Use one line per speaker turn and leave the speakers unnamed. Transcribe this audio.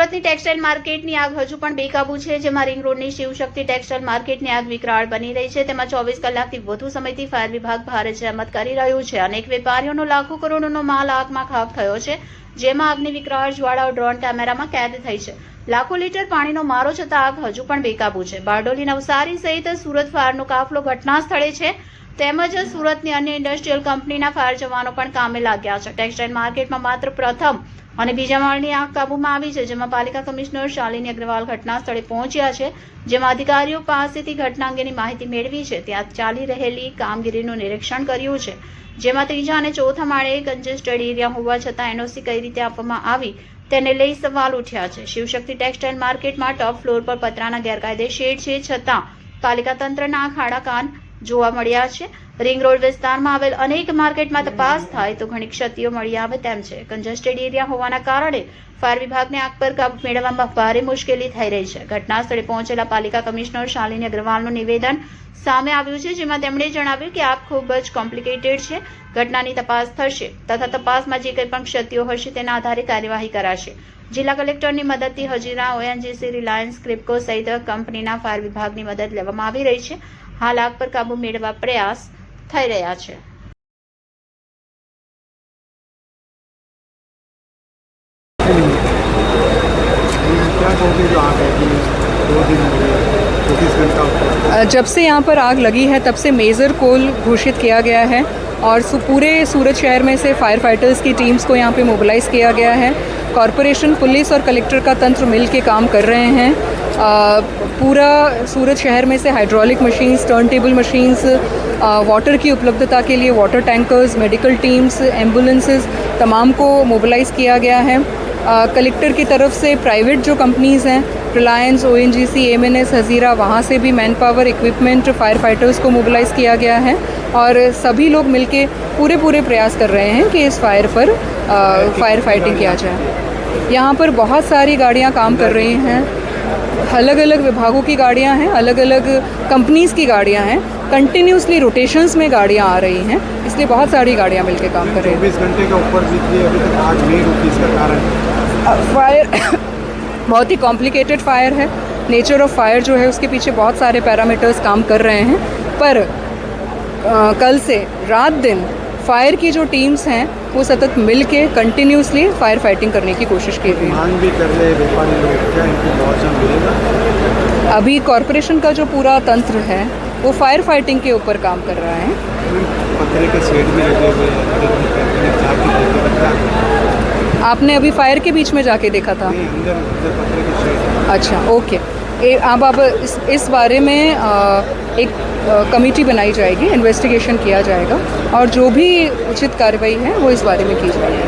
સુરતની ટેક્સટાઇલ માર્કેટની આગ હજુ પણ બેકાબુ છે, જેમાં રિંગ રોડની શિવશક્તિ ટેક્સટાઇલ માર્કેટની આગ વિકરાળ બની રહી છે। તેમાં 24 કલાકથી વધુ સમયથી ફાયર વિભાગ ભારે જહેમત કરી રહ્યું છે। અનેક વેપારીઓનો લાખો કરોડોનો માલ આગમાં ખાખ થયો છે, જેમાં આગની વિકરાળ જ્વાળાઓ ડ્રોન કેમેરામાં કેદ થઈ છે। લાખો લીટર પાણીનો મારો છતાં આગ હજુ પણ બેકાબુ છે। બારડોલી, નવસારી સહિત સુરત ફાયરનો કાફલો ઘટના સ્થળે છે, તેમજ સુરતની અન્ય ઇન્ડસ્ટ્રીયલ કંપનીના ફાયર જવાનો પણ કામે લાગ્યા છે। ટેક્સટાઇલ માર્કેટમાં માત્ર પ્રથમ અને બીજા માળની આગ કાબૂમાં આવી છે, જેમાં પાલિકા કમિશનર શાલિની અગ્રવાલ ઘટના સ્થળે પહોંચ્યા છે, જેમાં અધિકારીઓ પાસેથી ઘટના અંગેની માહિતી મેળવી છે। ત્યાં ચાલી રહેલી કામગીરીનું નિરીક્ષણ કર્યું છે, જેમાં ત્રીજા અને ચોથા માળે કન્જેસ્ટેડ એરિયા હોવા છતાં એનઓસી કઈ રીતે આપવામાં આવી તેને લઈ સવાલ ઉઠ્યા છે। શિવશક્તિ ટેક્સટાઇલ માર્કેટમાં ટોપ ફ્લોર પર પતરાના ગેરકાયદે શેડ છે, છતાં પાલિકા તંત્રના ખાડા કાન જોવા મળ્યા છે। રિંગ રોડ વિસ્તારમાં આવેલ અનેક માર્કેટમાં તપાસ થાય તો ઘણી ક્ષતિઓ મળી આવે તેમ છે। કન્જેસ્ટેડ એરિયા હોવાના કારણે ફાયર વિભાગને આગ પર કાબુ મેળવવામાં ભારે મુશ્કેલી થઈ રહી છે। ઘટના સ્થળે પહોંચેલા પાલિકા કમિશનર શાલિની અગ્રવાલનું નિવેદન સામે આવ્યું છે, જેમાં તેમણે જણાવ્યું કે આગ ખૂબ જ કોમ્પ્લિકેટેડ છે। ઘટનાની તપાસ થશે તથા તપાસમાં જે કંઈ પણ ક્ષતિઓ હશે તેના આધારે કાર્યવાહી કરાશે। જિલ્લા કલેક્ટરની મદદથી હજીરા, ઓએનજીસી, રિલાયન્સ, ક્રિપ્કો સહિત કંપનીના ફાયર વિભાગની મદદ લેવામાં આવી રહી છે। હાલ આગ પર કાબુ મેળવવા પ્રયાસ થઈ રહ્યા છે।
जब से यहाँ पर आग लगी है तब से मेजर कोल घोषित किया गया है और पूरे सूरत शहर में से फायर फाइटर्स की टीम्स को यहाँ पे मोबिलाइज़ किया गया है। कॉरपोरेशन, पुलिस और कलेक्टर का तंत्र मिल के काम कर रहे हैं। पूरा सूरत शहर में से hydraulic machines, turn table machines, water की उपलब्धता के लिए water tankers, medical teams, ambulances तमाम को मोबिलाइज़ किया गया है। कलेक्टर की तरफ से प्राइवेट जो कंपनीज़ हैं, रिलायंस, ओएनजीसी, एमएनएस, हजीरा, वहाँ से भी man power, equipment, fire fighters को मोबिलाइज़ किया गया है और सभी लोग मिलके पूरे प्रयास कर रहे हैं कि इस फायर पर फायर फाइटिंग किया जाए। यहाँ पर बहुत सारी गाड़ियाँ काम कर रही हैं, अलग अलग विभागों की गाड़ियाँ हैं, अलग अलग कंपनीज़ की गाड़ियाँ हैं। कंटिन्यूसली रोटेशंस में गाड़ियाँ आ रही हैं, इसलिए बहुत सारी गाड़ियाँ मिलके काम कर रही हैं।
24 घंटे के ऊपर बीती अभी तक आग नहीं रुकी, इसका कारण
फायर बहुत ही कॉम्प्लिकेटेड फायर है। नेचर ऑफ फायर जो है उसके पीछे बहुत सारे पैरामीटर्स काम कर रहे हैं, पर कल से रात दिन फायर की जो टीम्स हैं वो सतत मिल के कंटिन्यूसली फायर फाइटिंग करने की कोशिश की रही है।
मांग भी कर रहे व्यापारी लोग, क्या इनको मुआवजा मिलेगा?
अभी कॉरपोरेशन का जो पूरा तंत्र है वो फायर फाइटिंग के ऊपर काम कर रहा है।
पतरे के शेड भी लगे हुए हैं।
आपने अभी फायर के बीच में जाके देखा था?
अंदर पतरे के शेड।
अच्छा, ओके। अब इस बारे में एक कमेटी बनाई जाएगी, इन्वेस्टिगेशन किया जाएगा और जो भी उचित कार्रवाई है वो इस बारे में की जाएगी।